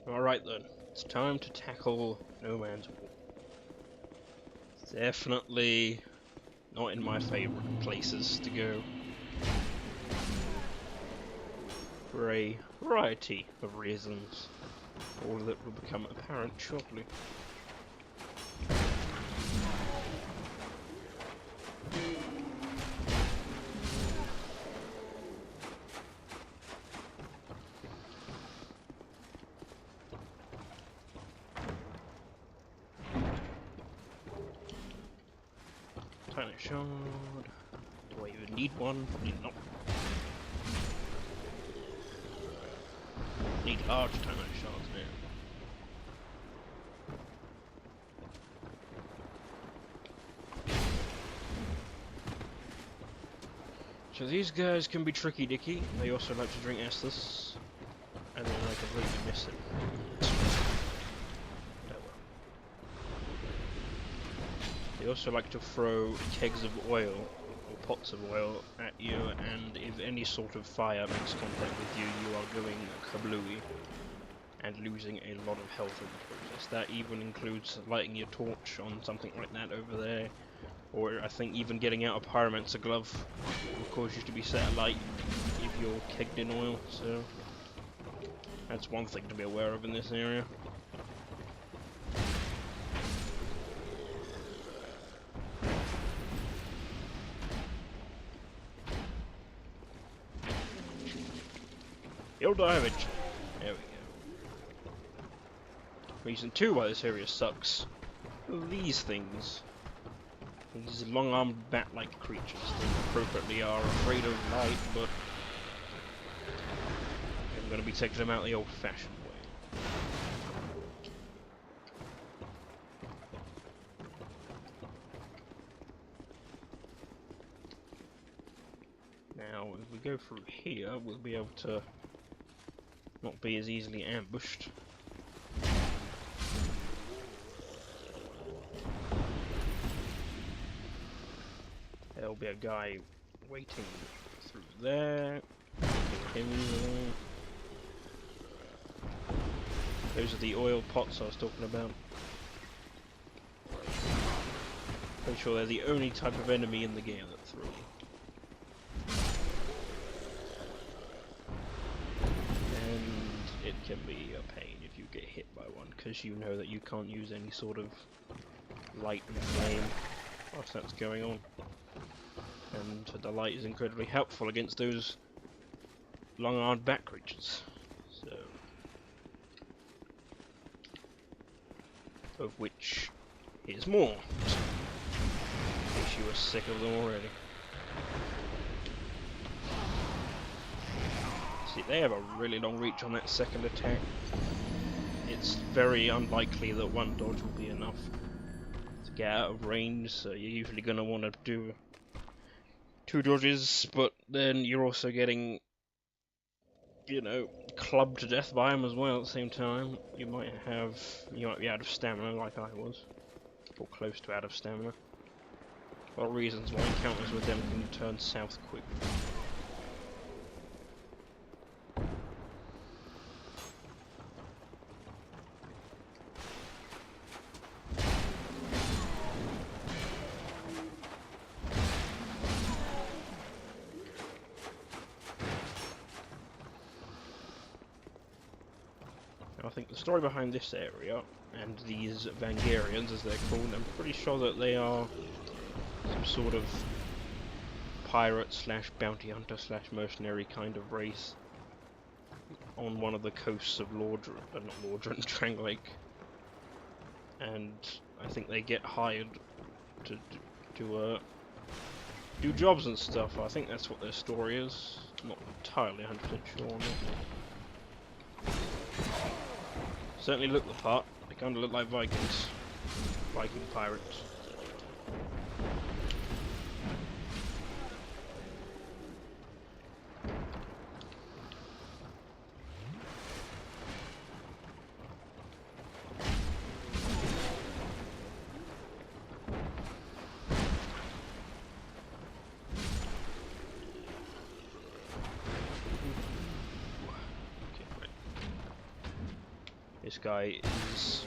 Alright then, it's time to tackle No Man's Wharf. It's definitely not in my favourite places to go for a variety of reasons, all that will become apparent shortly. Tiny shard. Do I even need one? Probably not. Need large tiny shards now. So these guys can be tricky dicky. They also like to drink Estus. And then I completely miss it. They also like to throw kegs of oil, or pots of oil, at you, and if any sort of fire makes contact with you, you are going kablooey, and losing a lot of health in the process. That even includes lighting your torch on something like that over there, or I think even getting out a pyromancer glove will cause you to be set alight if you're kegged in oil, so that's one thing to be aware of in this area. Ill damage. There we go. Reason 2 why this area sucks. These things. These long-armed bat-like creatures that appropriately are afraid of light, but I'm going to be taking them out the old-fashioned way. Now, if we go through here, we'll be able to not be as easily ambushed. There'll be a guy waiting through there. Him there. Those are the oil pots I was talking about. Pretty sure they're the only type of enemy in the game that throw them. It can be a pain if you get hit by one, because you know that you can't use any sort of light and flame whilst that's going on. And the light is incredibly helpful against those long-armed bat creatures. So, of which here's more, in case you were sick of them already. See, they have a really long reach on that second attack. It's very unlikely that one dodge will be enough to get out of range, so you're usually going to want to do 2 dodges, but then you're also getting, you know, clubbed to death by them as well at the same time. You might be out of stamina like I was, or close to out of stamina. A lot of reasons why encounters with them can turn south quick. I think the story behind this area, and these Vangarians as they're called, I'm pretty sure that they are some sort of pirate slash bounty hunter slash mercenary kind of race on one of the coasts of Drangleic. And I think they get hired to do jobs and stuff. I think that's what their story is. I'm not entirely 100% sure on that. Certainly look the part. They kind of look like Vikings. Viking pirates. This guy is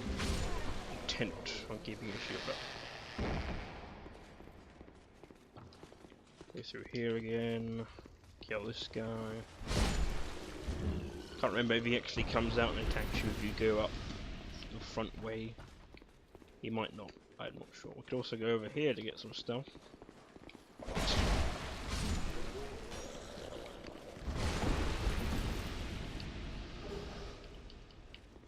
intent on keeping his shield up. Go through here again. Kill this guy. Can't remember if he actually comes out and attacks you if you go up the front way. He might not. I'm not sure. We could also go over here to get some stuff.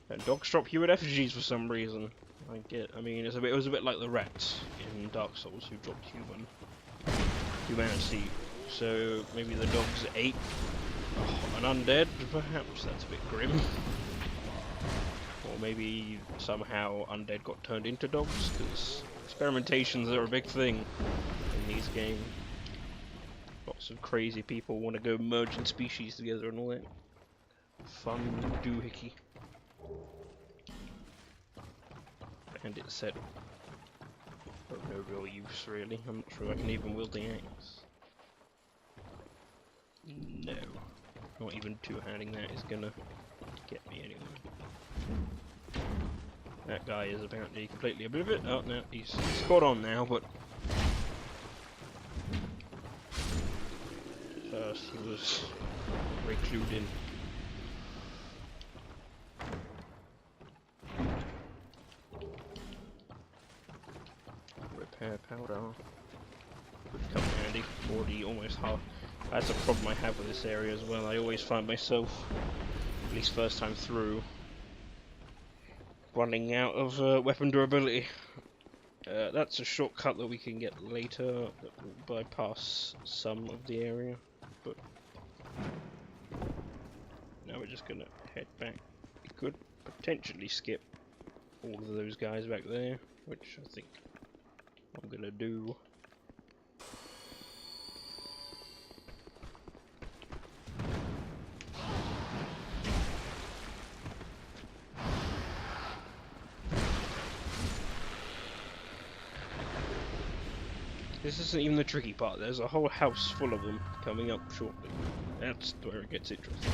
And dogs drop you at effigies for some reason. I mean, it was a bit like the rats in Dark Souls who dropped humanity. So maybe the dogs ate an undead, perhaps. That's a bit grim. Or maybe somehow undead got turned into dogs, because experimentations are a big thing in these games. Lots of crazy people want to go merging species together and all that. Fun doohickey. And it's said of no real use, really. I'm not sure I can even wield the axe. No. Not even two-handing that is gonna get me anywhere. That guy is apparently completely oblivious. Oh no, he's caught on now, but first he was very clued in. Repair powder. Would come in handy. Already almost half. That's a problem I have with this area as well. I always find myself, at least first time through, running out of weapon durability. That's a shortcut that we can get later that will bypass some of the area, but now we're just gonna head back. We could potentially skip all of those guys back there, which I think I'm gonna do. This isn't even the tricky part. There's a whole house full of them coming up shortly. That's where it gets interesting.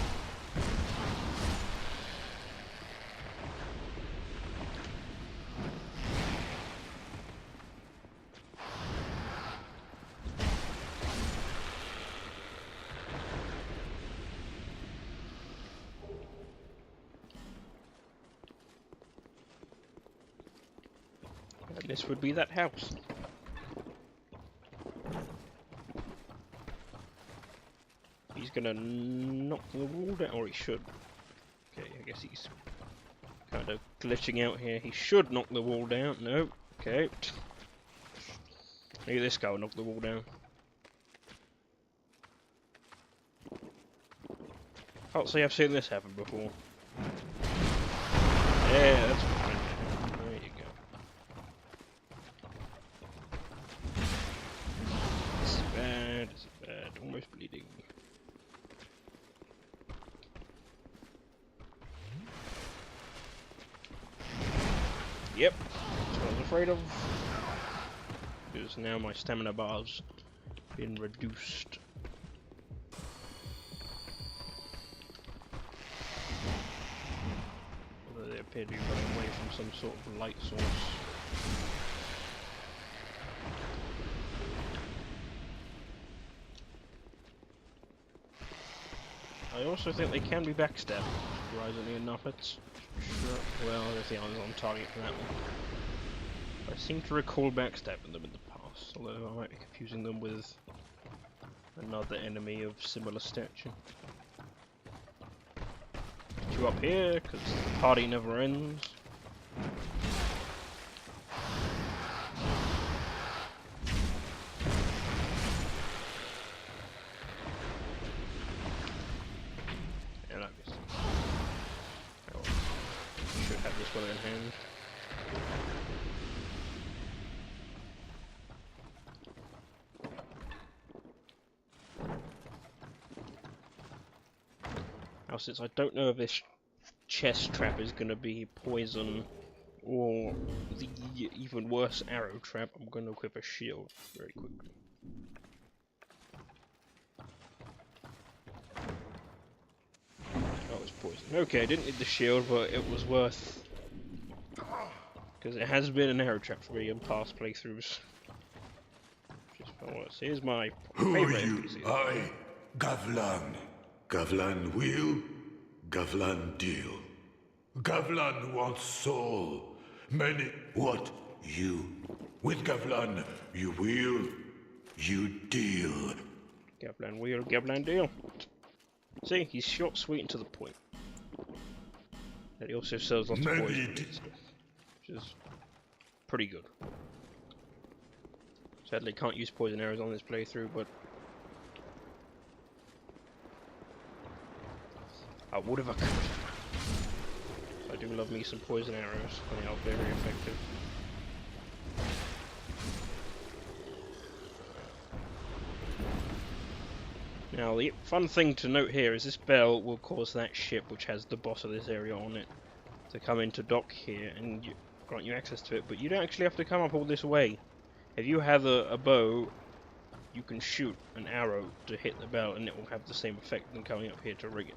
And this would be that house. He's gonna knock the wall down, or he should. Okay, I guess he's kind of glitching out here. He should knock the wall down. No, okay. Look at this guy knock the wall down. Can't say I've seen this happen before. Yeah, that's fine. There you go. This is bad, this is bad. Almost bleeding. Yep, that's what I was afraid of. Because now my stamina bar's been reduced. Although they appear to be running away from some sort of light source. I also think they can be backstabbed, surprisingly enough. It's sure. Well, I don't think I was on target for that one. I seem to recall backstabbing them in the past, although I might be confusing them with another enemy of similar stature. Get you up here, because the party never ends. And I guess I should have this one in hand. Now, since I don't know if this chest trap is going to be poison or the even worse arrow trap, I'm going to equip a shield very quickly. Oh, Oh, it's poison. Okay, I didn't need the shield, but it was worth... because it has been an arrow trap for me in past playthroughs. Just for worse. Here's my favorite NPC. I, Gavlan. Gavlan will, Gavlan deal. Gavlan wants soul. Many what? You. With Gavlan, you will, you deal. Gavlan wheel, Gavlan deal. See, he's short, sweet, and to the point. And he also sells lots of poison and stuff, which is pretty good. Sadly, can't use poison arrows on this playthrough, but I would if I could. I do love me some poison arrows, they are very effective. Now, the fun thing to note here is this bell will cause that ship, which has the boss of this area on it, to come into dock here and grant you access to it, but you don't actually have to come up all this way. If you have a bow, you can shoot an arrow to hit the bell and it will have the same effect than coming up here to rig it.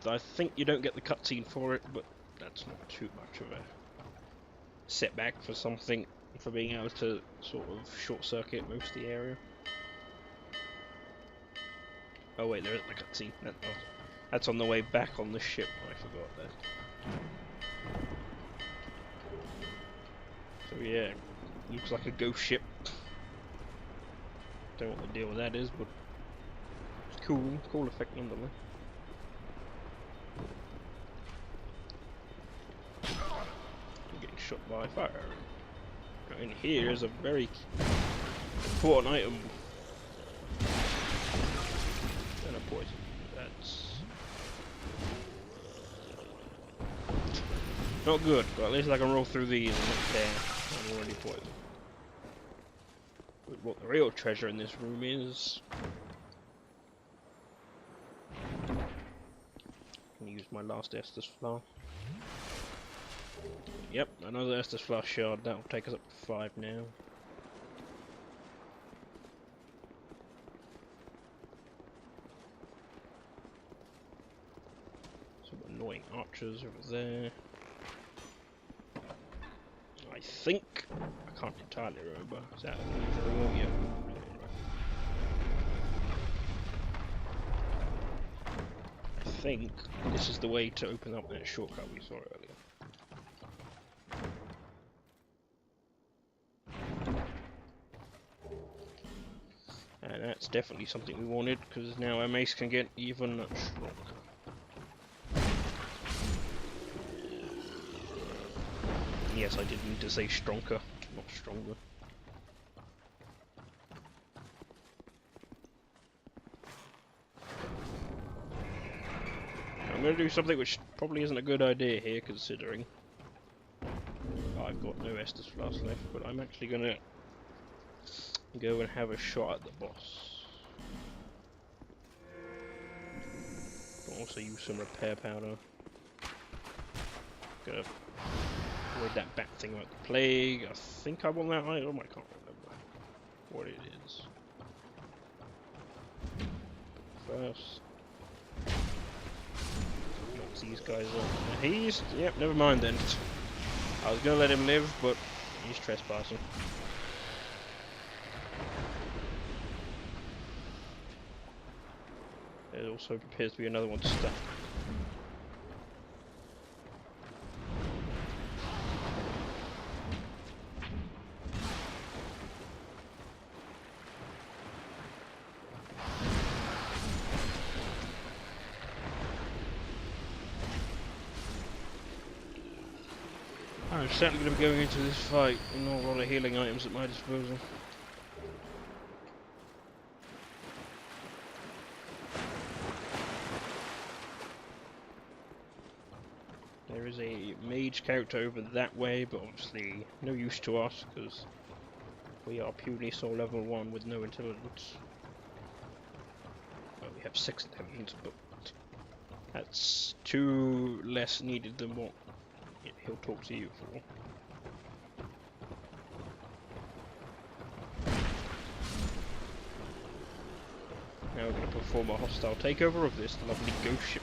I think you don't get the cutscene for it, but that's not too much of a setback for something, for being able to sort of short circuit most of the area. Oh wait, there isn't a cutscene. That's on the way back on the ship. I forgot that. So yeah, looks like a ghost ship. Don't know what the deal with that is, but it's cool effect nonetheless. I'm getting shot by fire. Now in here is a very important item. And a poison. That's not good, but at least I can roll through these and not care. I'm already poisoned. But what the real treasure in this room is... I'm gonna use my last Estus Flower. Yep, another Estus Flower shard. That'll take us up to 5 now. Some annoying archers over there. I think, I can't entirely remember, is that a room? Yeah. I think this is the way to open up that shortcut we saw earlier. And that's definitely something we wanted, because now our mace can get even stronger. Yes, I did need to say stronger, not stronger. I'm going to do something which probably isn't a good idea here, considering I've got no Estus Flask left, but I'm actually going to go and have a shot at the boss. I'll also use some repair powder. Gonna avoid that bat thing about the plague. I think I want that item, I can't remember what it is. First, knock these guys off. Yep, never mind then. I was gonna let him live, but he's trespassing. There also appears to be another one stuck. I'm certainly going to be going into this fight with not a lot of healing items at my disposal. There is a mage character over that way, but obviously no use to us because we are purely soul level 1 with no intelligence. Well, we have 6 intelligence, but that's 2 less needed than what he'll talk to you for. Now we're going to perform a hostile takeover of this lovely ghost ship.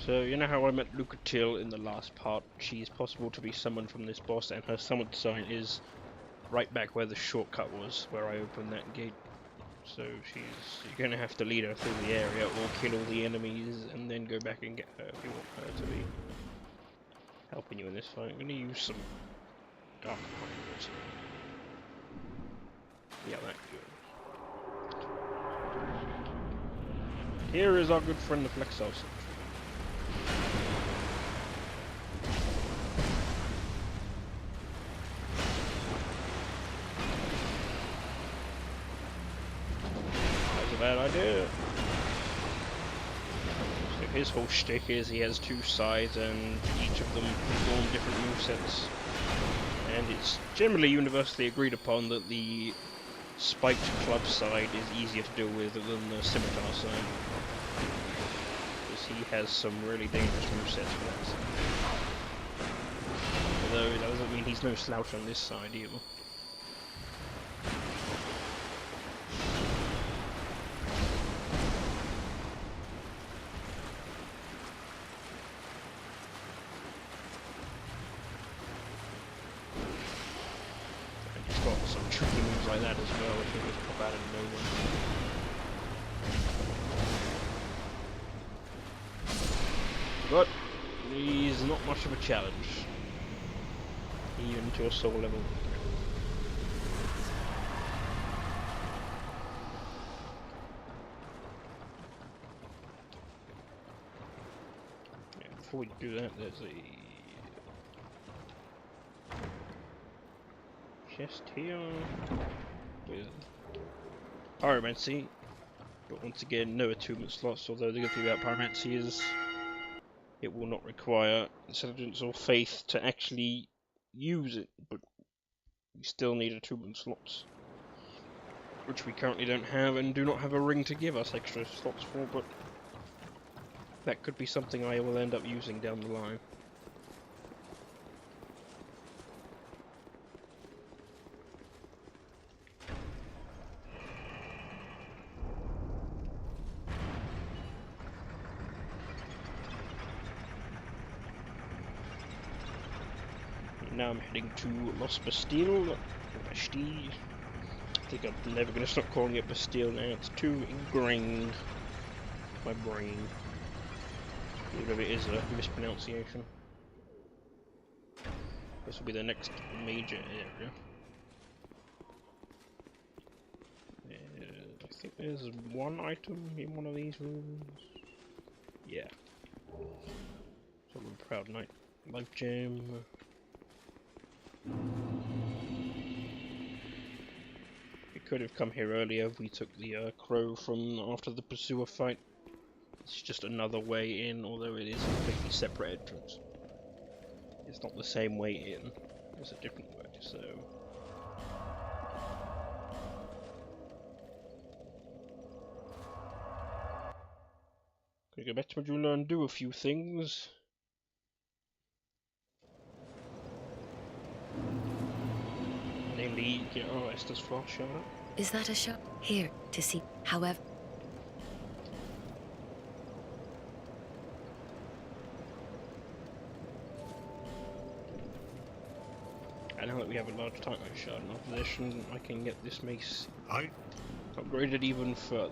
So, you know how I met Lucatil in the last part? She is possible to be summoned from this boss, and her summoned sign is right back where the shortcut was, where I opened that gate. So you're going to have to lead her through the area, or kill all the enemies, and then go back and get her if you want her to be helping you in this fight. I'm going to use some dark powers. Yeah, that good. Here is our good friend the Flexile Sentry. Bad idea. So his whole shtick is he has two sides and each of them perform different movesets. And it's generally universally agreed upon that the spiked club side is easier to deal with than the scimitar side. Because he has some really dangerous movesets for that side. Although that doesn't mean he's no slouch on this side either. Tricky moves like that as well, which will just pop out of nowhere. But he's not much of a challenge, even to a soul level. Yeah, before we do that, there's a chest here with pyromancy, but once again no attunement slots, although the good thing about pyromancy is it will not require intelligence or faith to actually use it, but we still need attunement slots, which we currently don't have and do not have a ring to give us extra slots for, but that could be something I will end up using down the line. Now I'm heading to Los Bastille. Bastille. I think I'm never going to stop calling it Bastille now. It's too ingrained in my brain. Even if it is a mispronunciation. This will be the next major area. I think there's one item in one of these rooms. Yeah. So I'm a proud knight. Life gem. We could have come here earlier. We took the crow from after the pursuer fight. It's just another way in, although it is a completely separate entrance. It's not the same way in. It's a different way, so... Gonna go back to Majula and do a few things. Namely, get our Estes flask shot up. Is that a shop? Here, to see. However... And now that we have a large Titanite shard in our possession, I can get this mace upgraded even further.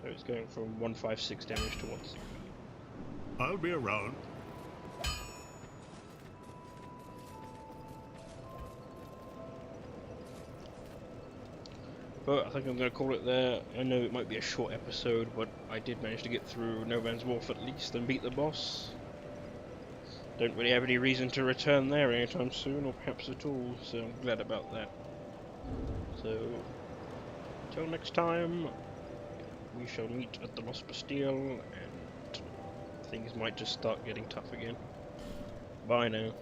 So it's going from 156 damage to 160. I'll be around. But I think I'm going to call it there. I know it might be a short episode, but I did manage to get through No Man's Wharf at least and beat the boss. Don't really have any reason to return there anytime soon, or perhaps at all, so I'm glad about that. So, until next time, we shall meet at the Los Bastille, and things might just start getting tough again. Bye now.